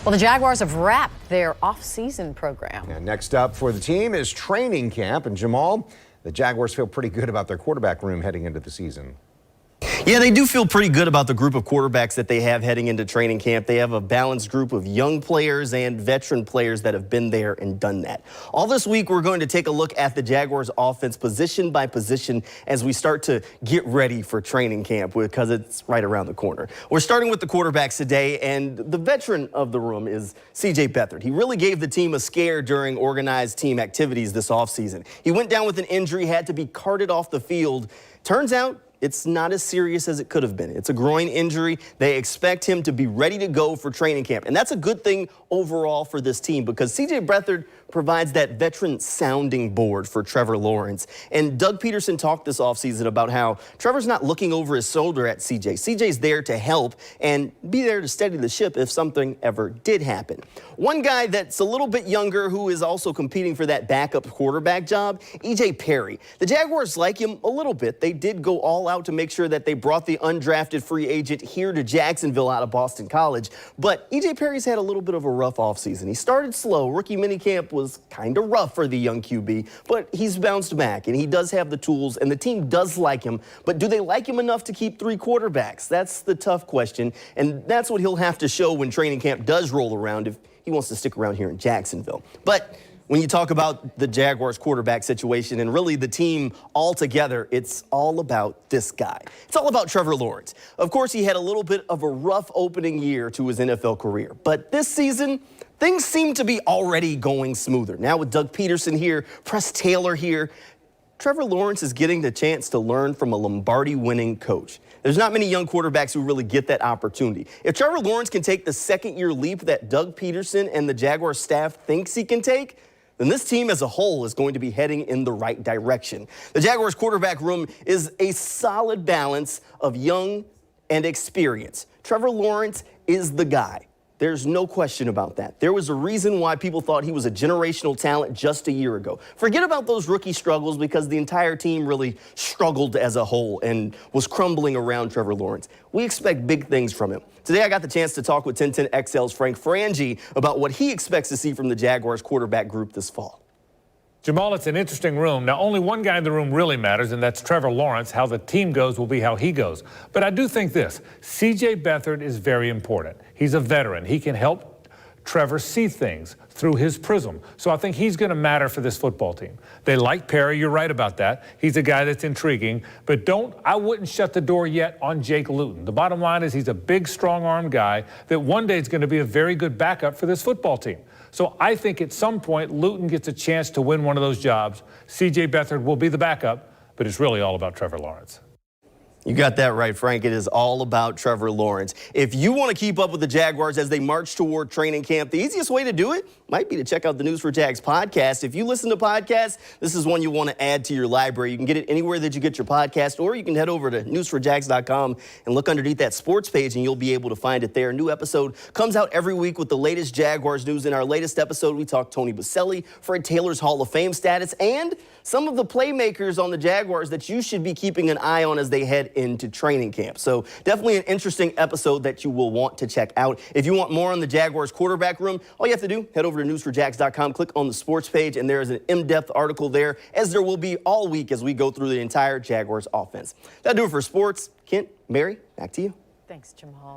Well, the Jaguars have wrapped their off-season program. And next up for the team is training camp. And Jamal, the Jaguars feel pretty good about their quarterback room heading into the season. Yeah, they do feel pretty good about the group of quarterbacks that they have heading into training camp. They have a balanced group of young players and veteran players that have been there and done that. All this week, we're going to take a look at the Jaguars offense position by position as we start to get ready for training camp because it's right around the corner. We're starting with the quarterbacks today, and the veteran of the room is C.J. Beathard. He really gave the team a scare during organized team activities this offseason. He went down with an injury, had to be carted off the field. Turns out, it's not as serious as it could have been. It's a groin injury. They expect him to be ready to go for training camp. And that's a good thing overall for this team because C.J. Beathard provides that veteran sounding board for Trevor Lawrence. And Doug Peterson talked this offseason about how Trevor's not looking over his shoulder at C.J. C.J.'s there to help and be there to steady the ship if something ever did happen. One guy that's a little bit younger who is also competing for that backup quarterback job, E.J. Perry. The Jaguars like him a little bit. They did go all out to make sure that they brought the undrafted free agent here to Jacksonville out of Boston College. But E.J. Perry's had a little bit of a rough offseason. He started slow. Rookie minicamp was kind of rough for the young QB, but he's bounced back, and he does have the tools, and the team does like him. But do they like him enough to keep three quarterbacks? That's the tough question, and that's what he'll have to show when training camp does roll around if he wants to stick around here in Jacksonville. But when you talk about the Jaguars quarterback situation and really the team altogether, it's all about this guy. It's all about Trevor Lawrence. Of course, he had a little bit of a rough opening year to his NFL career, but this season, things seem to be already going smoother. Now with Doug Peterson here, Press Taylor here, Trevor Lawrence is getting the chance to learn from a Lombardi-winning coach. There's not many young quarterbacks who really get that opportunity. If Trevor Lawrence can take the second-year leap that Doug Peterson and the Jaguars staff thinks he can take, then this team as a whole is going to be heading in the right direction. The Jaguars quarterback room is a solid balance of young and experience. Trevor Lawrence is the guy. There's no question about that. There was a reason why people thought he was a generational talent just a year ago. Forget about those rookie struggles because the entire team really struggled as a whole and was crumbling around Trevor Lawrence. We expect big things from him. Today I got the chance to talk with 1010XL's Frank Frangie about what he expects to see from the Jaguars quarterback group this fall. Jamal, it's an interesting room. Now, only one guy in the room really matters, and that's Trevor Lawrence. How the team goes will be how he goes. But I do think this. C.J. Beathard is very important. He's a veteran. He can help Trevor see things through his prism. So I think he's going to matter for this football team. They like Perry. You're right about that. He's a guy that's intriguing. But I wouldn't shut the door yet on Jake Luton. The bottom line is he's a big, strong-arm guy that one day is going to be a very good backup for this football team. So I think at some point, Luton gets a chance to win one of those jobs. C.J. Beathard will be the backup, but it's really all about Trevor Lawrence. You got that right, Frank. It is all about Trevor Lawrence. If you want to keep up with the Jaguars as they march toward training camp, the easiest way to do it might be to check out the News for Jags podcast. If you listen to podcasts, this is one you want to add to your library. You can get it anywhere that you get your podcast, or you can head over to newsforjags.com and look underneath that sports page, and you'll be able to find it there. A new episode comes out every week with the latest Jaguars news. In our latest episode, we talked Tony Baselli, Fred Taylor's Hall of Fame status, and some of the playmakers on the Jaguars that you should be keeping an eye on as they head into training camp. So definitely an interesting episode that you will want to check out. If you want more on the Jaguars quarterback room, all you have to do, head over to newsforjags.com, click on the sports page, and there is an in-depth article there, as there will be all week as we go through the entire Jaguars offense. That'll do it for sports. Kent, Mary, back to you. Thanks, Jamal.